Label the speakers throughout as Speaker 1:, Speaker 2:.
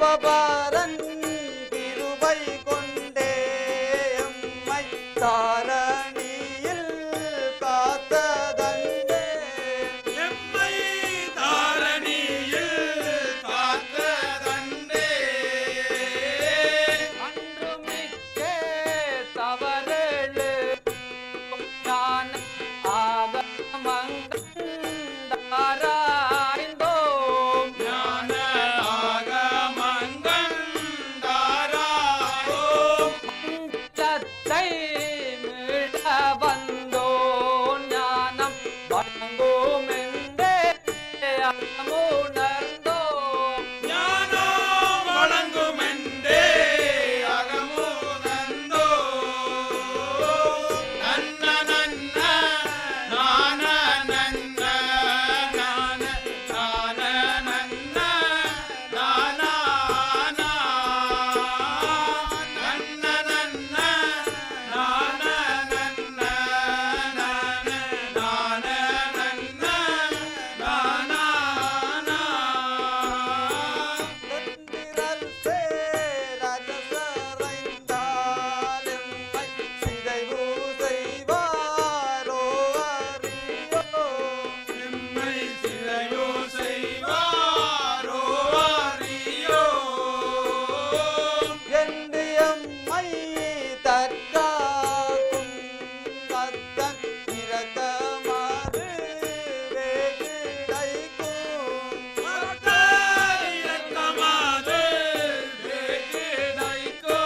Speaker 1: அப்பபாரன் கிருபை கொண்டே எம்மை தாரணியில் காத்ததன்றே
Speaker 2: எம்மை தாரணியில் காத்ததன்றே
Speaker 1: அன்றுமிக்கே தவறேழு ஞான ஆகமங்கண்டாராய்ந்தோம்
Speaker 2: ஞான ஆகமங்கண்டாராயோம்
Speaker 1: மஞ்சத்தை மீள வந்தோன் ஞானம் வழங்குமென்றே அகமுணர்ந்தோம்
Speaker 2: ஞானம் வழங்குமென்றே அகமுணர்ந்தோ நன்ன நன்ன நான நன்ன நான நான நன்ன நானா நன்ன நன்ன நான நன்ன நான நான நன்ன நானா
Speaker 1: வெந்திரல் சேரஜசரைந்தால் எம்மை சிதைவு செய்வாரோ அறியோ
Speaker 2: எம்மை சிறையோ செய்வாரோ அறியோ
Speaker 1: என்று எம்மை தற்காக்கும் கத்தன் இரக்கமாறு வேகிடைக்கும்
Speaker 2: இரக்கமாது வேகிடைக்கோ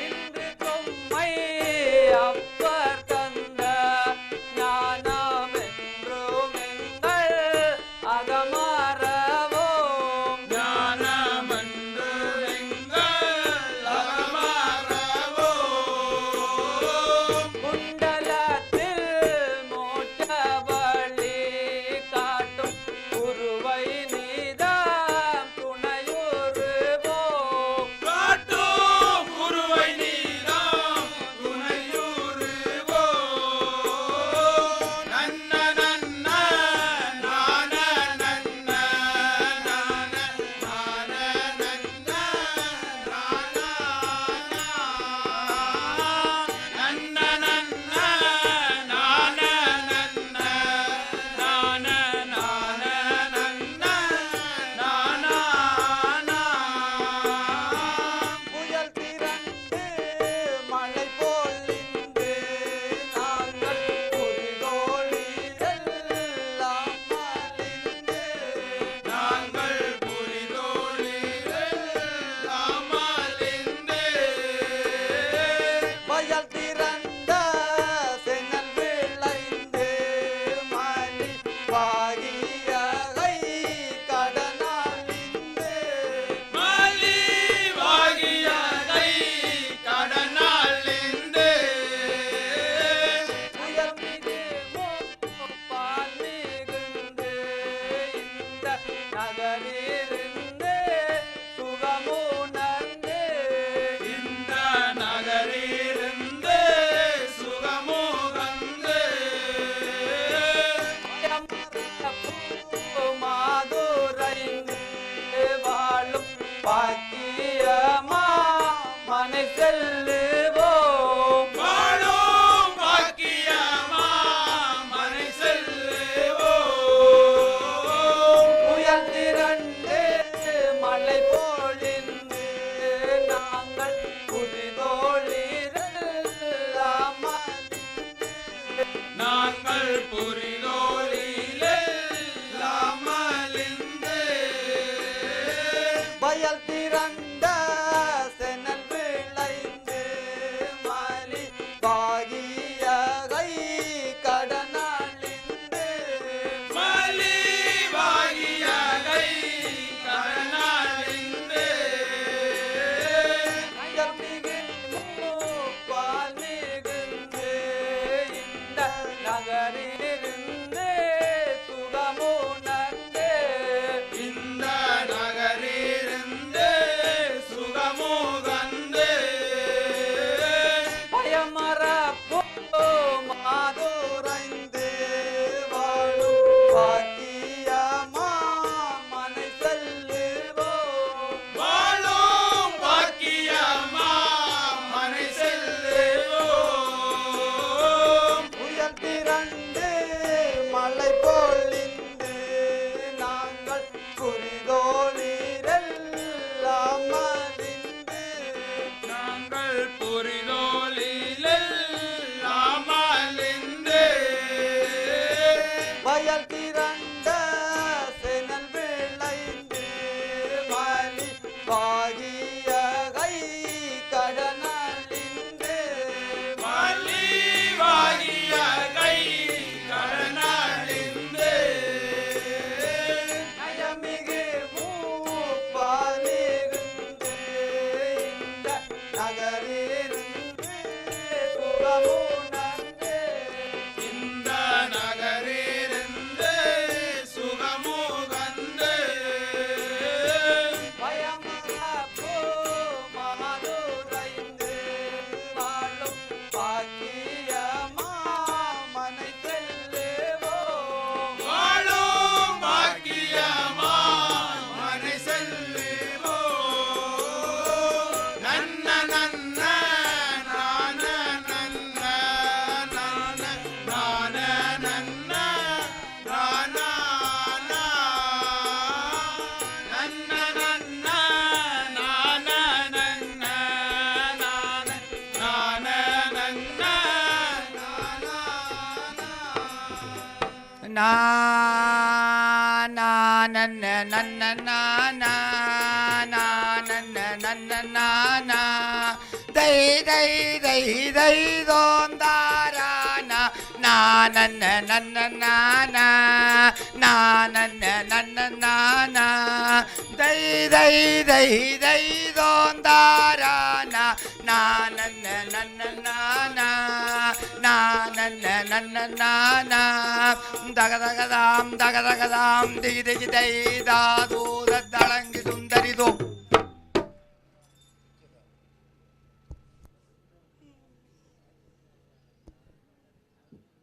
Speaker 1: இன்று கொம்மை அப்பர் தந்த ஞானமென்றும் எங்கள் அகமறவோம்
Speaker 2: ஞானமன்று எங்கள் அகமறவோ
Speaker 1: குண்டலத்தில் மோட்சவழி காட்டும் குருவை நீதாம் துணையுறுவோம்
Speaker 2: காட்டும் குருவை நீதாம் துணையுறுவோ நன்ன நன்ன நான நன்ன நான நான நன்ன நானா நன்ன நன்ன நான நன்ன நான நான நன்ன நானா
Speaker 1: புயல் திரண்டு மழை போல் இன்று நாங்கள் புரிதோழிலெல்லாம் மலிந்து
Speaker 2: நாங்கள் புரிதோழிலெல்லாம் மலிந்து
Speaker 1: வயல் திரண்ட சென்னல் விளைந்து மலி வாகியகை கடனாலிந்து
Speaker 2: மலிவாகியதை கடனாலிந்து
Speaker 1: புயல் மிகு பால் மிகுந்து இந்த நகரிலிருந்து சுகமுணர்ந்து
Speaker 2: இந்த நகரிலிருந்து சுகமுகந்து
Speaker 1: மாதுரைந்து வாழும் பாக்கியமா மனை செல்லுவோம்
Speaker 2: வாழும் பாக்கியமா மனை செல்லுவோ
Speaker 1: புயல் திரண்டு மழை பொழிந்து நாங்கள் புரிதோழிலெல்லாம் மலிந்து
Speaker 2: நாங்கள் புரிதோழிலெல்லாம் மலிந்து
Speaker 1: வயல் திரண்ட சென்னல் விளைந்து மலி வாகியகை கடனாலிந்து
Speaker 2: மலிவாகியதை கடனாலிந்து
Speaker 1: நயமிகு பால் மிகுந்து இந்த நகரிலிருந்து சுகமுணர்ந்து
Speaker 2: இந்த நகரிலிருந்து
Speaker 1: na na na na na na na na na na na na na dai dai dai dai don da ra na na na na na na na na na na na na na na dai dai dai dai don da ra na na na na na na na na na na na na na daga daga dam digi digi dai da do da dalangi sundari do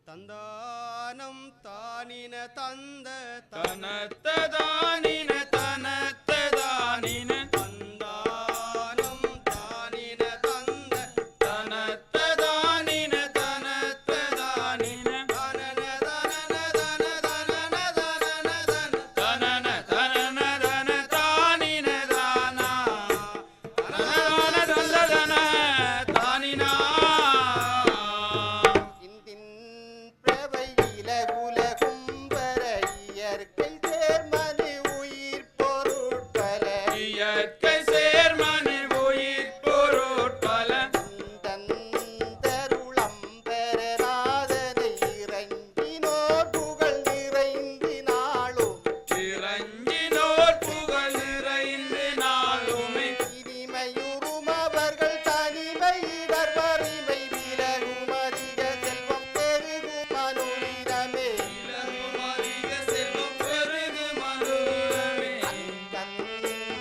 Speaker 3: தந்தானம் தானின தந்த
Speaker 2: தனத்ததானின தனத்ததானின
Speaker 3: தந்தானம் தானின தந்த
Speaker 2: தனத்ததானின தனத்ததானின
Speaker 3: தனன தனன தன தனன தனன தன
Speaker 2: தனன தனன தன தானின தானா தனன தந்ததன தானினா
Speaker 3: இந்தின் பிரவை இலகுல கும்பர இயற்கை சேர்மது உயிர் பொருட்பல
Speaker 2: இயற்கை சேர்மனு உயிர் பொருட்பல
Speaker 3: தந்தருளம் பெறநாதனை இறங்கினோர் புகழ் நிறைந்து நாளும்
Speaker 2: இறங்கினோர் புகழ் நிறைந்து நாளுமே
Speaker 3: இனிமையுறும் அவர்கள் தனிமை இடர் வறுமை விலகும் அதிக செல்வம் பெருகும் அனுதினமே
Speaker 2: இலகும் அதிக செல்வம் பெருகு மனுவிடமே
Speaker 3: தந்திகளின்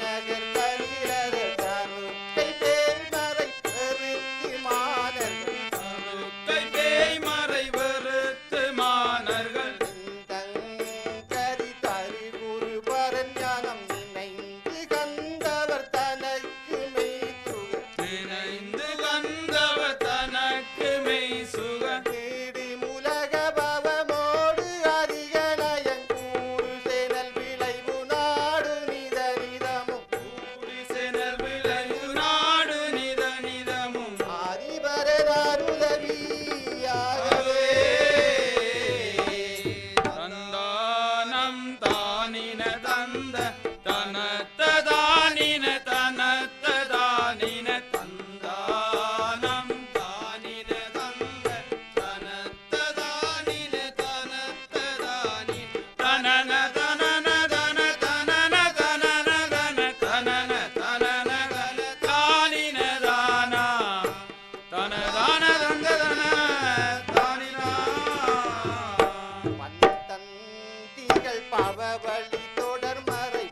Speaker 3: நகர் தளிரத தருக்கை பேய்மறை பெருத்து மாதர்கள்
Speaker 2: அருக்கை பேய் மறை வெறுத்து மாணர்கள்
Speaker 3: கரி தருகுரு பரஞானம் நினைந்து கந்தவர் தனக்கு மெய்துக
Speaker 2: நினைந்து வந்தவ தனக்கு மெய் சுக
Speaker 3: நீடுமுலக பவமோடு அதிக நயங்கூறு சேனல் விளைவு நாடு நிதனிதமும்
Speaker 2: கூடி செனல் விளைவு நாடு நிதனிதமும்
Speaker 3: ஆதிபரதாருதவியாகவே
Speaker 2: தந்தானம் தானின தந்த தனத்ததானின தனத்ததானின தந்தானம் தானின தந்த தனத்ததானின தனத்ததானின தனன தனன தன தனன தனன தன தனன தனன தன தானின தானா தனதான தந்ததன தானினா
Speaker 3: பந்தந்திகள் பவவழி தொடர் மறை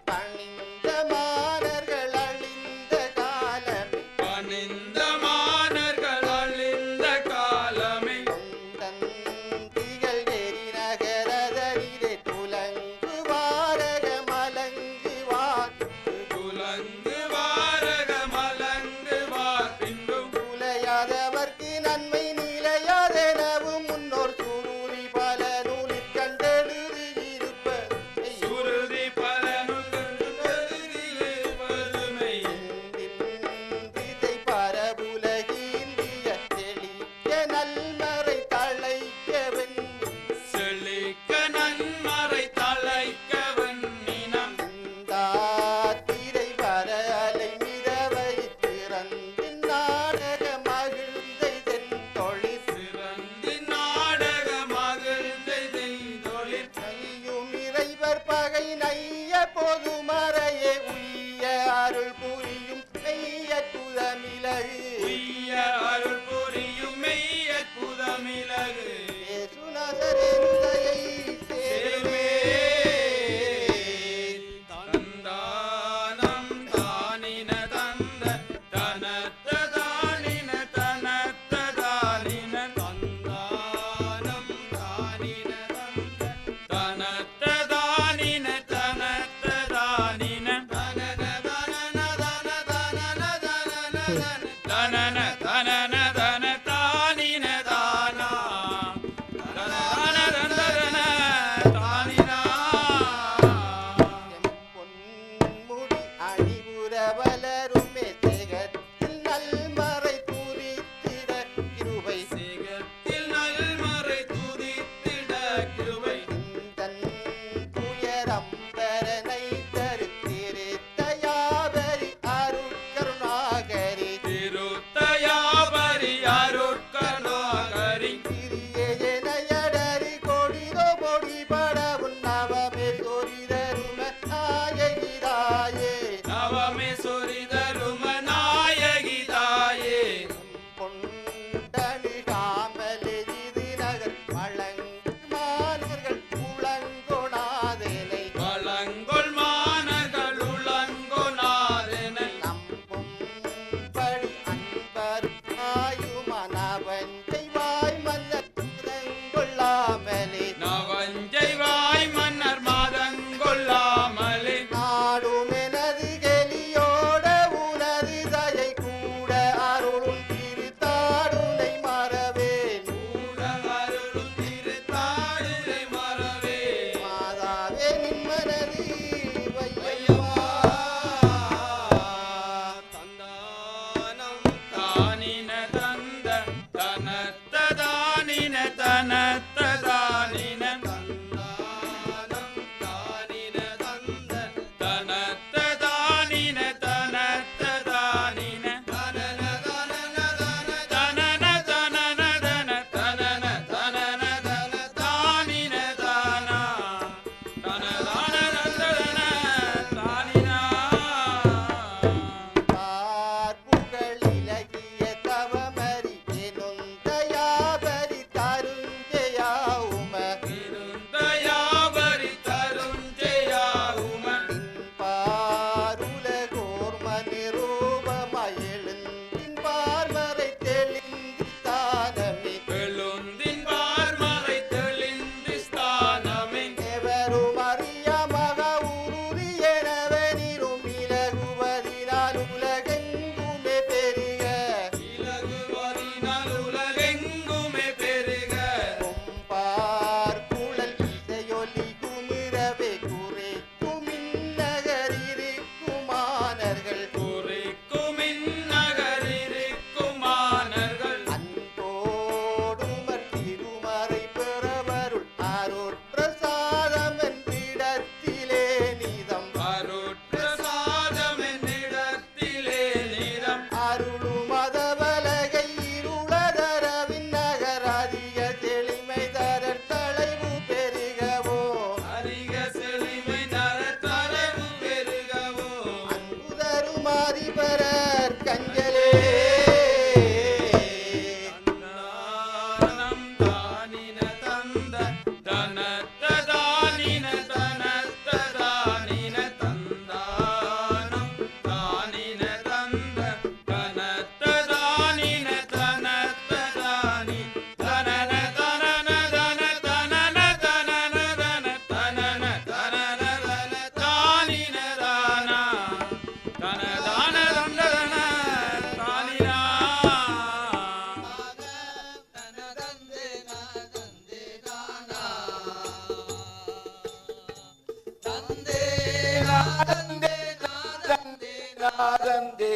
Speaker 1: நாதந்தே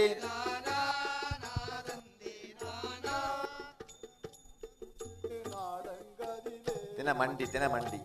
Speaker 1: தினமண்டி தினமண்டி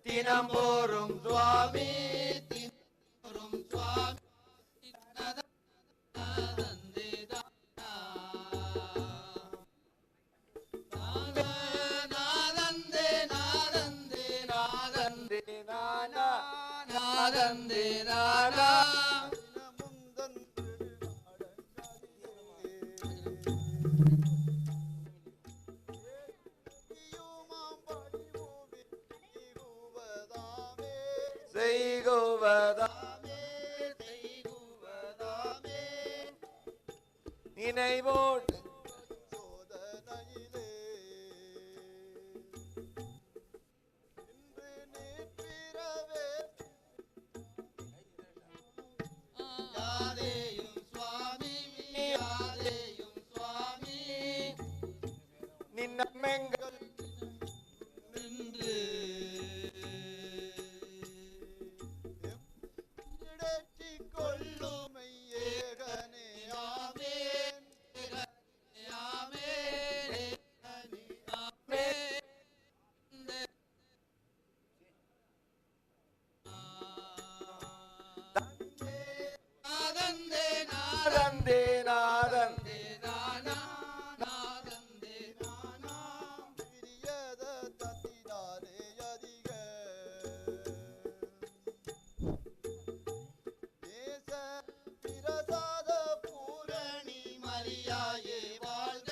Speaker 1: தினம்போறும் சுவாமி தினம்போறும் சுவாமி நாதந்தே நாதந்தே நாதந்தே நானா நாதந்தே நானா நினைவோடு சோதனையிலே இன்று நீப்பிரவே யாதேயும் சுவாமி யாதேயும் சுவாமி நின்னமெங்கள் நின்று கொள்ளுமை ஏகனே ஆமென் ஆமென் ஆமென் நாதந்தே நாதந்தே நாதந்தே நானா நாதந்தே நானா பிரியத தத்தினாலே அதிக பிரசாத பூரணி மரியாயே வாழ்க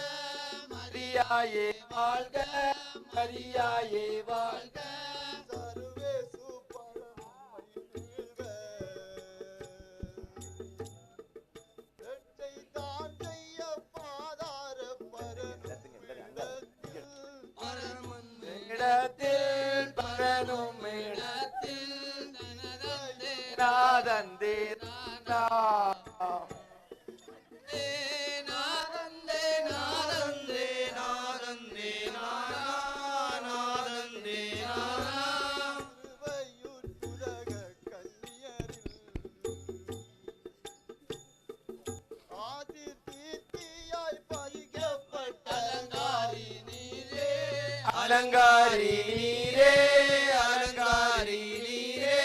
Speaker 1: மரியாயே வாழ்க மரியாயே வாழ்க சர்வேசு பரமை வீழ்க இரட்டை தான் செய்ய பாதார பரனுமிடத்தில் பரனுமிடத்தில் நாதந்தே நாதந்தே நாதந்தே நாதந்தே நாதந்தே நாதந்தே திருவையுலக கன்னியரில் ஆதி தீர்த்தியாய் பதிக்கப்பட்ட அலங்காரி நீரே அலங்காரி நீரே அலங்காரி நீரே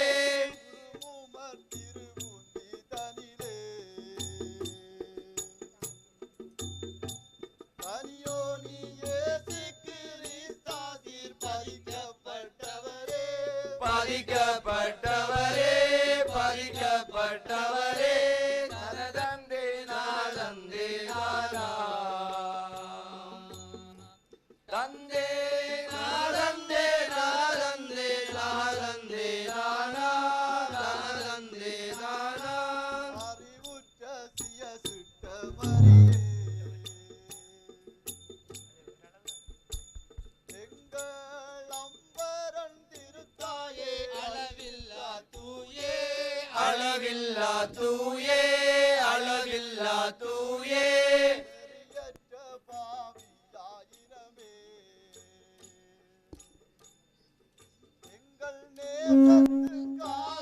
Speaker 1: பதிக்கப்பட்டவரே பதிக்கப்பட்டவரே நாதந்தே நாதந்தே நானா தந்தே நாதந்தே நாதந்தே நாதந்தே நானா நாதந்தே நானா அறிவுற்ற சிய சுட்டவரே அளவில்லா தூயே அளவில்லா தூயே பாவியாயினமே எங்கள் நேசத்துக்காக